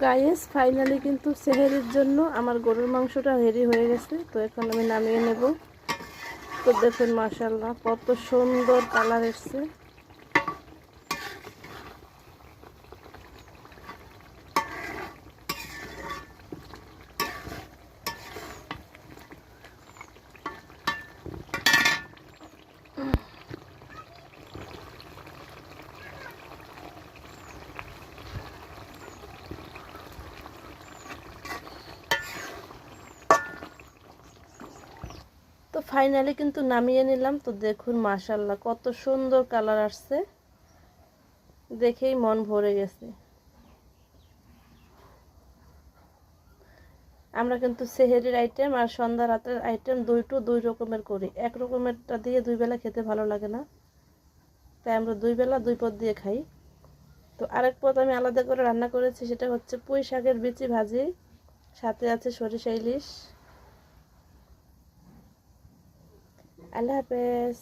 Guys finally কিন্তু সেহেরির জন্য আমার গরুর মাংসটা রেডি হয়ে গেছে। তো এখন আমি নামিয়ে নেব। তো দেখুন মাশাআল্লাহ কত সুন্দর কালার এসছে। তো ফাইনালি কিন্তু নামিয়ে নিলাম। তো দেখুন মাশাআল্লাহ কত সুন্দর কালার আসছে, দেখেই মন ভরে গেছে। আমরা কিন্তু সেহেরির আইটেম আর সন্ধ্যা রাতের আইটেম দুই রকমের করি। এক রকমেরটা দিয়ে দুই বেলা খেতে ভালো লাগে না, তাই আমরা দুই বেলা দুই পদ দিয়ে খাই। তো আরেক পদ আমি আলাদা করে রান্না করেছি, সেটা হচ্ছে পুঁই শাকের বিচি ভাজি, সাথে আছে সরিষা ইলিশ। আল্লাহ হাফেজ।